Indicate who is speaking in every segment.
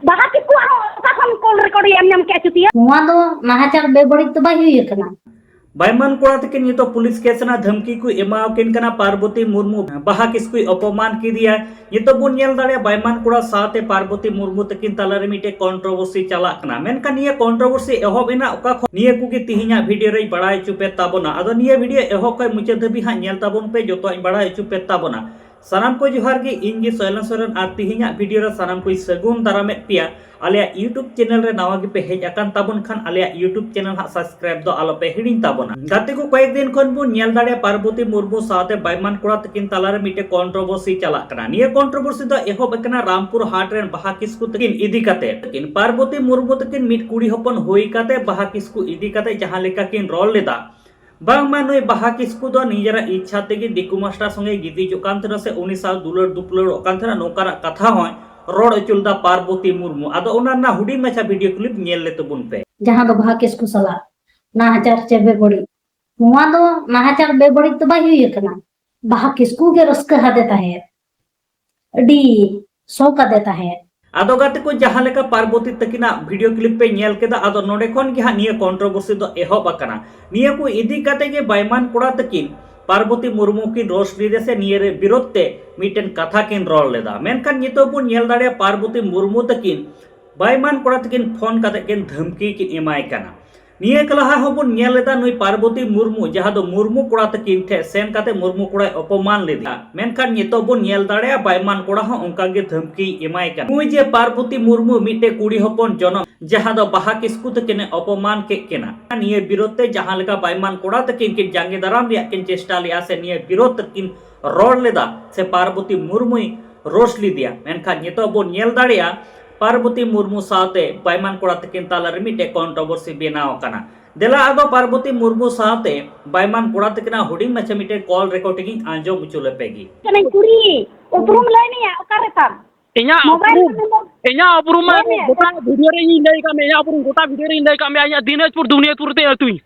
Speaker 1: baha ki ku kapan call record yang kayak cuti ya
Speaker 2: नोआ दो नाहाचार बेबड़िक तो by हुई कना
Speaker 3: बायमान कोड़ा तकिन ये तो पुलिस केसना धमकी को एमावकिन कना पार्वती मुर्मू बाहा किसको अपमान की दिया ये तो बुन नेल दाड़े बायमान कोड़ा साथे पार्वती मुर्मू तकिन तालारे मिटे कंट्रोवर्सी चला कना मेनका निया कंट्रोवर्सी एहब एना ओका खो निया कुगी तिहिना वीडियो रे बड़ाई चुपे ताबोना आदो निया वीडियो एहब कय मुचे धबी हा नेल ताबोन पे जतो बड़ाई चुपे ताबोना सानाम को जोहार गे इंगे सोयलन सोरेन आर तिहिना वीडियो रे सानाम को सगुन दारामे पिया आलिया यूट्यूब चैनल रे नावा गे पे हेज अकान ताबोन खान आलिया यूट्यूब चैनल हा सब्सक्राइब दो आलो पे हिडिन ताबोना गाते को कয়েক दिन खन बु नेल दाड़े पार्वती मुर्मू साथे बायमान कोड़ा तकिन तालारे मिटे कंट्रोवर्सी चला कना निया कंट्रोवर्सी दो एहब एकना रामपुर हाट रेन बाहा किसकु तकिन इदी काते तकिन पार्वती मुर्मू तकिन मिट कुड़ी हपन होई काते बाहा किसकु इदी काते जहां लेका किन रोल लेदा बांगमा नई बाहा किसकु दो निजरा इच्छा तेगे दिकु मास्टर संगे गिदिजो कान थना से उनी साल दुलर दुपलर कान थना नोकारा कथा होय रोड अचुलदा पार्वती मुर्मू आदो ओना ना हुडी मचा वीडियो क्लिप नेल ले तबुन पे
Speaker 2: जहां दो बाहा किसकु सला नाहाचार चे बेबड़ी नोआ दो नाहाचार बेबड़ी तो बाई हुई कना बाहा किसकु के रस्का हा देता है अडी सो का देता है
Speaker 3: आदो गाते को जहां लेका पार्वती तकिना वीडियो क्लिप पे नेल केदा आदो नोडे खन गे हा निया कंट्रोवर्सी दो एहब अकना निया को इदी काते गे बायमान कोड़ा तकिन पार्वती मुर्मू की रोष लीदे से निये रे विरोध ते मिटेन कथा किन रोल लेदा मेनखान नितो बु नेल दाड़े पार्वती मुर्मू तकिन बायमान कोड़ा तकिन फोन काते किन धमकी किन एमाय कना निये कलहा हबुन नेल लेदा नुई पार्वती मुर्मू जहां दो मुर्मू कोड़ा तकिन थे सेन काते मुर्मू कोड़ा अपमान लेदा मेनखान नितो बु नेल दाड़े बायमान कोड़ा ह उनका गे धमकी एमाय कना नुई जे पार्वती मुर्मू मिटे कुड़ी हपन जनम जहां दो बाहा किसकु तकिन अपमान के केना निये विरोध ते जहां लेका बायमान कोड़ा तकिन किन जांगे दाराम रिया किन चेष्टा लिया से निये विरोध तकिन रोड लेदा से पार्वती मुर्मू रोष ली दिया मेनखान नितो बु नेल दाड़ेया पार्वती मुर्मू साथे बायमान कोड़ा तकिन तालारे मिटे कंट्रोवर्सी बेनाव कना देला आदो पार्वती मुर्मू साथे बायमान कोड़ा तकिना हुडिंग मचे मिटे कॉल रिकॉर्डिंग आंजो मुचुले पेगी
Speaker 1: kena kuri उपरुम लाइन या ओकारे tam
Speaker 4: इnya उपरुम गोटा वीडियो रे इन लई का मे या उपरुम गोटा वीडियो रे इन लई का मे या दिनाजपुर दुनियापुर ते अतुई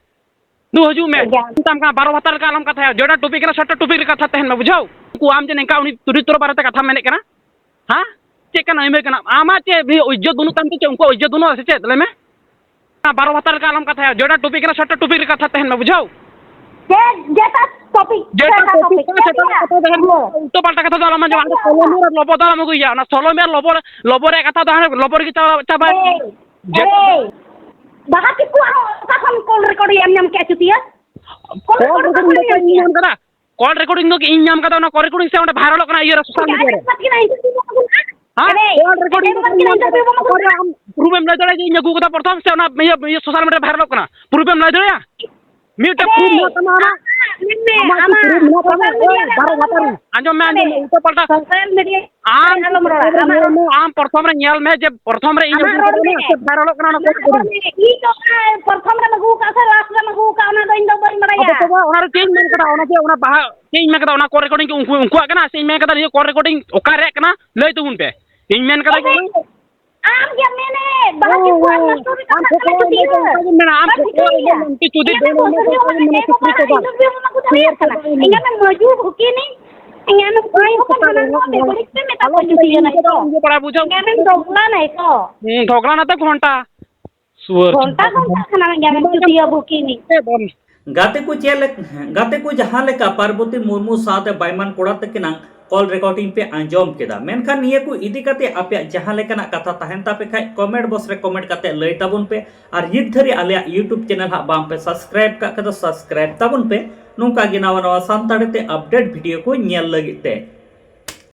Speaker 4: नु हजू मे तम का 12 वतर का आलम कथा जोड़ा टॉपिक रे सट्टा टॉपिक रे कथा तहन में बुझाओ को आम जे नेका उनी तुरित्र बारते कथा मेने कना हां चे कना एमे कना आमा चे इज्जत दुनु तम चे उनको इज्जत दुनु से चे ले में 12 वतर का आलम कथा जोड़ा टॉपिक रे सट्टा टॉपिक रे कथा तहन में बुझाओ
Speaker 1: जेता टॉपिक
Speaker 4: तो पाल्टा कथा दाला माजे सोलोमेर लोबो दाला मगु या ना सोलोमेर लोबो रे कथा दाने लोबो रे चाबा
Speaker 1: baha ki ku kapan call record yang kayak cuti ya
Speaker 4: call recording के इन नाम का ना कॉल रिकॉर्डिंग से ओंडे वायरल कना ये सोशल मीडिया रे हां कॉल रिकॉर्डिंग प्रूफ में लदड़े इन गु कथा प्रथम से ना ये सोशल मीडिया वायरल कना प्रूफ में लदड़े म्यूट प्रूफ न तमाना आंजो मैं उल्टा पलटा
Speaker 1: सोशल मीडिया
Speaker 4: आम प्रथम रे नेल में जे प्रथम रे इन वायरल कना ना
Speaker 1: ई तो प्रथम रे मगु का से लास्ट रे मगु का ना दइन दो बई मड़ाया
Speaker 4: तो ओना चेंज में कदा ओना जे ओना बाहा चेंज में कदा ओना कॉल रिकॉर्डिंग के उनको कना चेंज में कदा ये कॉल रिकॉर्डिंग ओका रे कना लई तुन पे इन में कदा
Speaker 1: आम क्या मैंने बाकी कुआं स्टोरी का चुती है
Speaker 4: मैं आम की चुदी दोनों में
Speaker 1: इंगा में मौजूद होके नहीं इंगा में कोई होकर ना बेबड़ी पे मैं तब चुती है नहीं तो
Speaker 4: ये बड़ा बुझो
Speaker 1: इंगा में ढोकला नहीं तो
Speaker 4: ढोकला ना तो घंटा सुअर
Speaker 1: घंटा खाना में इंगा में चुती है भूखी नहीं
Speaker 3: गाते को जहां लेका पार्वती मुर्मू साथे बायमान कोड़ा तकिना कॉल रिकॉर्डिंग पे आंजोम केदा मेनखान निये को इदी काते आपे जहां लेकाना कथा तहन तापे खाय कमेंट बॉक्स रे कमेंट काते लई ताबुन पे और यित धरी आले यूट्यूब चैनल हा बाम पे सब्सक्राइब का कदा सब्सक्राइब ताबुन पे नोका गे नवा नवा सांताड़े ते अपडेट वीडियो को नेल लगिते